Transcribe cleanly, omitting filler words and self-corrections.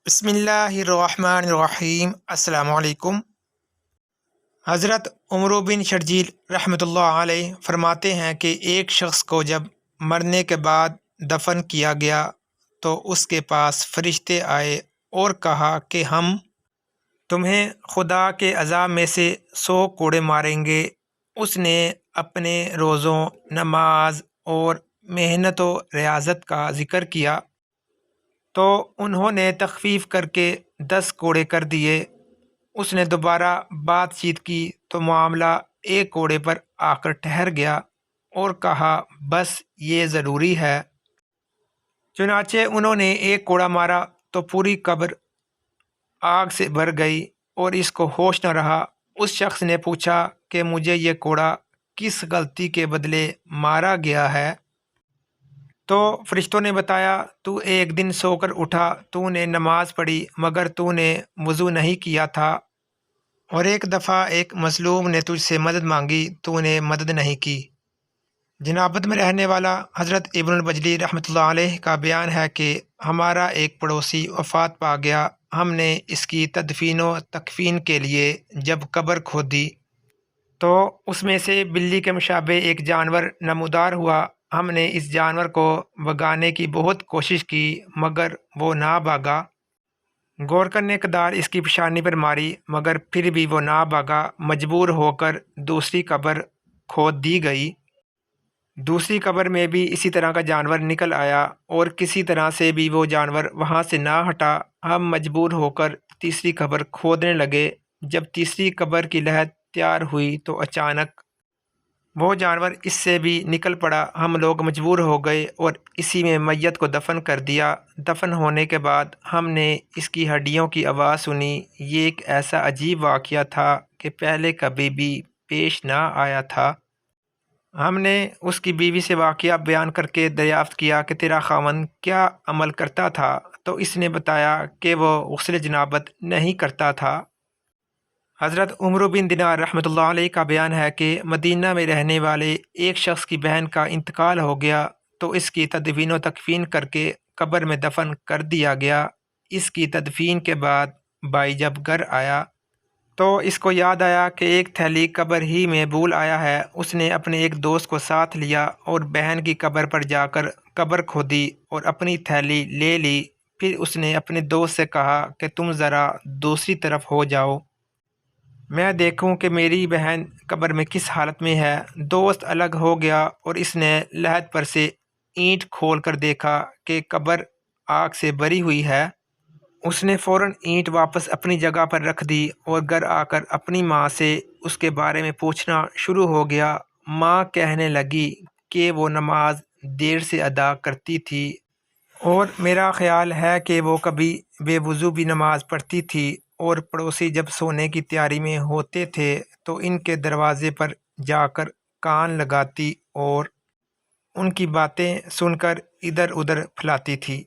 بسم اللہ الرحمن الرحیم۔ السلام علیکم۔ حضرت عمر بن شرجیل رحمۃ اللہ علیہ فرماتے ہیں کہ ایک شخص کو جب مرنے کے بعد دفن کیا گیا تو اس کے پاس فرشتے آئے اور کہا کہ ہم تمہیں خدا کے عذاب میں سے 100 کوڑے ماریں گے۔ اس نے اپنے روزوں، نماز اور محنت و ریاضت کا ذکر کیا تو انہوں نے تخفیف کر کے 10 کوڑے کر دیے۔ اس نے دوبارہ بات چیت کی تو معاملہ 1 کوڑے پر آ کر ٹھہر گیا اور کہا بس یہ ضروری ہے۔ چنانچہ انہوں نے 1 کوڑا مارا تو پوری قبر آگ سے بھر گئی اور اس کو ہوش نہ رہا۔ اس شخص نے پوچھا کہ مجھے یہ کوڑا کس غلطی کے بدلے مارا گیا ہے؟ تو فرشتوں نے بتایا تو ایک دن سو کر اٹھا، تو نے نماز پڑھی مگر تو نے وضو نہیں کیا تھا، اور ایک دفعہ ایک مظلوم نے تجھ سے مدد مانگی، تو نے مدد نہیں کی۔ جنابت میں رہنے والا حضرت ابن البجلی رحمۃ اللہ علیہ کا بیان ہے کہ ہمارا ایک پڑوسی وفات پا گیا۔ ہم نے اس کی تدفین و تکفین کے لیے جب قبر کھودی تو اس میں سے بلی کے مشابہ ایک جانور نمودار ہوا۔ ہم نے اس جانور کو بھگانے کی بہت کوشش کی مگر وہ نہ بھاگا۔ گورکن نے کدال اس کی پیشانی پر ماری مگر پھر بھی وہ نہ بھاگا۔ مجبور ہو کر دوسری قبر کھود دی گئی۔ دوسری قبر میں بھی اسی طرح کا جانور نکل آیا اور کسی طرح سے بھی وہ جانور وہاں سے نہ ہٹا۔ ہم مجبور ہو کر تیسری قبر کھودنے لگے۔ جب تیسری قبر کی لحد تیار ہوئی تو اچانک وہ جانور اس سے بھی نکل پڑا۔ ہم لوگ مجبور ہو گئے اور اسی میں میت کو دفن کر دیا۔ دفن ہونے کے بعد ہم نے اس کی ہڈیوں کی آواز سنی۔ یہ ایک ایسا عجیب واقعہ تھا کہ پہلے کبھی بھی پیش نہ آیا تھا۔ ہم نے اس کی بیوی سے واقعہ بیان کر کے دریافت کیا کہ تیرا خاوند کیا عمل کرتا تھا؟ تو اس نے بتایا کہ وہ غسل جنابت نہیں کرتا تھا۔ حضرت عمر بن دینار رحمۃ اللہ علیہ کا بیان ہے کہ مدینہ میں رہنے والے ایک شخص کی بہن کا انتقال ہو گیا تو اس کی تدفین و تکفین کر کے قبر میں دفن کر دیا گیا۔ اس کی تدفین کے بعد بھائی جب گھر آیا تو اس کو یاد آیا کہ ایک تھیلی قبر ہی میں بھول آیا ہے۔ اس نے اپنے ایک دوست کو ساتھ لیا اور بہن کی قبر پر جا کر قبر کھودی اور اپنی تھیلی لے لی۔ پھر اس نے اپنے دوست سے کہا کہ تم ذرا دوسری طرف ہو جاؤ، میں دیکھوں کہ میری بہن قبر میں کس حالت میں ہے۔ دوست الگ ہو گیا اور اس نے لحد پر سے اینٹ کھول کر دیکھا کہ قبر آگ سے بھری ہوئی ہے۔ اس نے فوراً اینٹ واپس اپنی جگہ پر رکھ دی اور گھر آ کر اپنی ماں سے اس کے بارے میں پوچھنا شروع ہو گیا۔ ماں کہنے لگی کہ وہ نماز دیر سے ادا کرتی تھی اور میرا خیال ہے کہ وہ کبھی بے وضو بھی نماز پڑھتی تھی، اور پڑوسی جب سونے کی تیاری میں ہوتے تھے تو ان کے دروازے پر جا کر کان لگاتی اور ان کی باتیں سن کر ادھر ادھر پھیلاتی تھی۔